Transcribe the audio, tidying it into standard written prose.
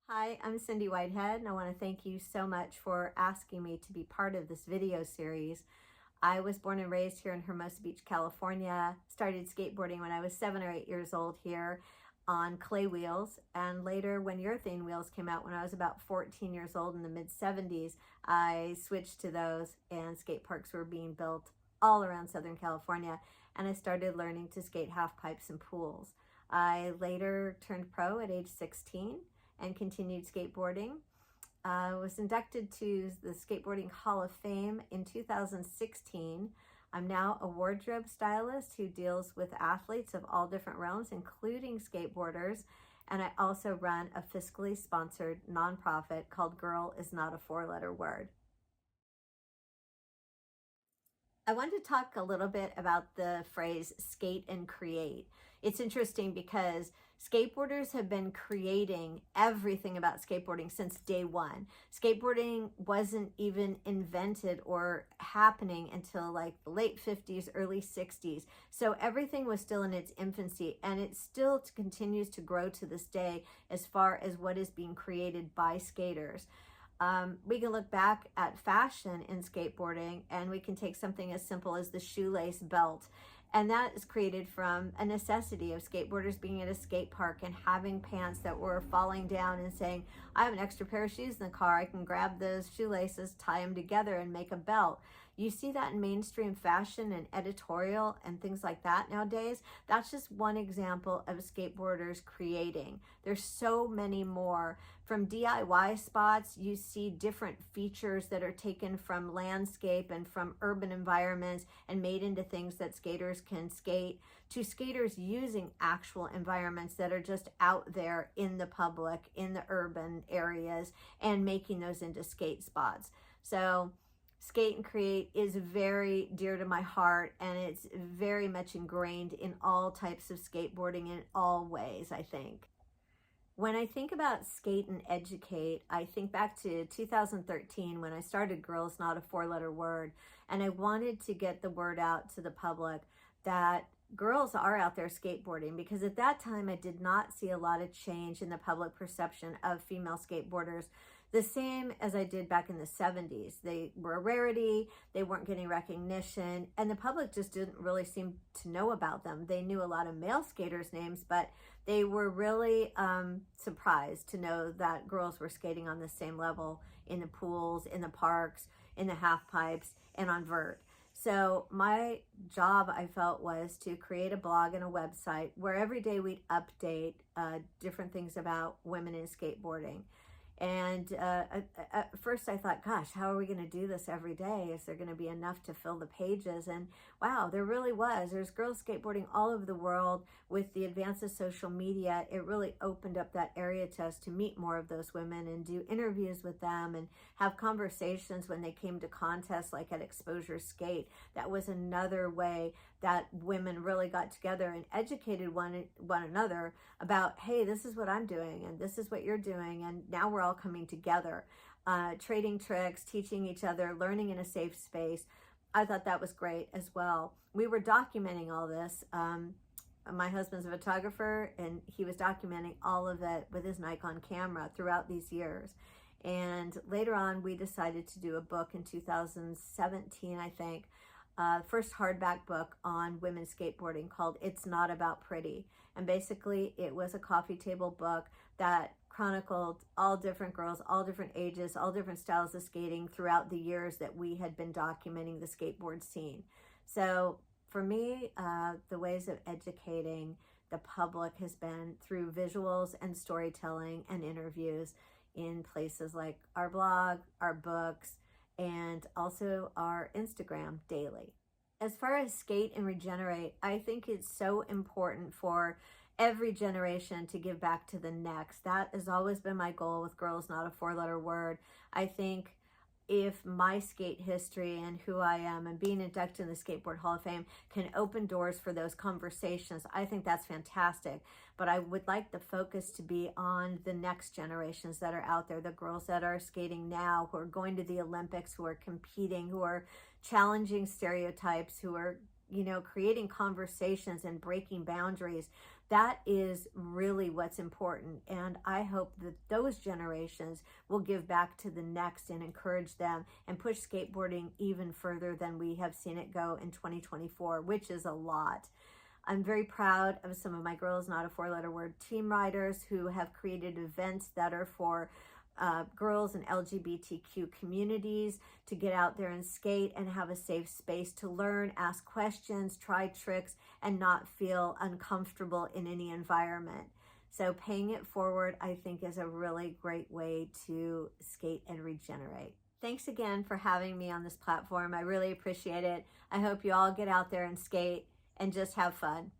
Hi, I'm Cindy Whitehead, and I want to thank you so much for asking me to be part of this video series. I was born and raised here in Hermosa Beach, California, started skateboarding when I was 7 or 8 years old here on clay wheels, and later when urethane wheels came out when I was about 14 years old in the mid-70s, I switched to those, and skate parks were being built all around Southern California, and I started learning to skate half pipes and pools. I later turned pro at age 16 and continued skateboarding. I was inducted to the Skateboarding Hall of Fame in 2016. I'm now a wardrobe stylist who deals with athletes of all different realms, including skateboarders. And I also run a fiscally sponsored nonprofit called Girl Is Not a Four-Letter Word. I wanted to talk a little bit about the phrase skate and create. It's interesting because skateboarders have been creating everything about skateboarding since day one. Skateboarding wasn't even invented or happening until like the late 50s, early 60s. So everything was still in its infancy, and it still continues to grow to this day as far as what is being created by skaters. We can look back at fashion in skateboarding, and we can take something as simple as the shoelace belt. And that is created from a necessity of skateboarders being at a skate park and having pants that were falling down and saying, I have an extra pair of shoes in the car. I can grab those shoelaces, tie them together, and make a belt. You see that in mainstream fashion and editorial and things like that nowadays. That's just one example of skateboarders creating. There's so many more. From DIY spots, you see different features that are taken from landscape and from urban environments and made into things that skaters can skate, to skaters using actual environments that are just out there in the public, in the urban areas, and making those into skate spots. So skate and create is very dear to my heart, and it's very much ingrained in all types of skateboarding in all ways, I think. When I think about skate and educate, I think back to 2013 when I started Girls Not a Four-Letter Word, and I wanted to get the word out to the public that girls are out there skateboarding, because at that time I did not see a lot of change in the public perception of female skateboarders, the same as I did back in the 70s. They were a rarity, they weren't getting recognition, and the public just didn't really seem to know about them. They knew a lot of male skaters' names, but they were really surprised to know that girls were skating on the same level in the pools, in the parks, in the half pipes, and on vert. So my job, I felt, was to create a blog and a website where every day we'd update different things about women in skateboarding. And at first I thought, gosh, how are we going to do this every day? Is there going to be enough to fill the pages? And wow, there really was. There's girls skateboarding all over the world. With the advance of social media, it really opened up that area to us to meet more of those women and do interviews with them and have conversations when they came to contests like at Exposure Skate. That was another way that women really got together and educated one another about, hey, this is what I'm doing and this is what you're doing, and now we're all coming together, trading tricks, teaching each other, learning in a safe space. I thought that was great as well. We were documenting all this. My husband's a photographer, and he was documenting all of it with his Nikon camera throughout these years. And later on, we decided to do a book in 2017, I think, first hardback book on women skateboarding called It's Not About Pretty. And basically it was a coffee table book that chronicled all different girls, all different ages, all different styles of skating throughout the years that we had been documenting the skateboard scene. So for me, the ways of educating the public has been through visuals and storytelling and interviews in places like our blog, our books, and also our Instagram daily. As far as skate and regenerate, I think it's so important for every generation to give back to the next. That has always been my goal with Girls Not a Four-Letter Word. I think if my skate history and who I am and being inducted in the Skateboard Hall of Fame can open doors for those conversations, I think that's fantastic. But I would like the focus to be on the next generations that are out there, the girls that are skating now, who are going to the Olympics, who are competing, who are challenging stereotypes, who are you know, creating conversations and breaking boundaries. That is really what's important. And I hope that those generations will give back to the next and encourage them and push skateboarding even further than we have seen it go in 2024, which is a lot. I'm very proud of some of my Girls Not a Four-Letter Word team riders who have created events that are for girls and LGBTQ communities to get out there and skate and have a safe space to learn, ask questions, try tricks, and not feel uncomfortable in any environment. So paying it forward, I think, is a really great way to skate and regenerate. Thanks again for having me on this platform. I really appreciate it. I hope you all get out there and skate and just have fun.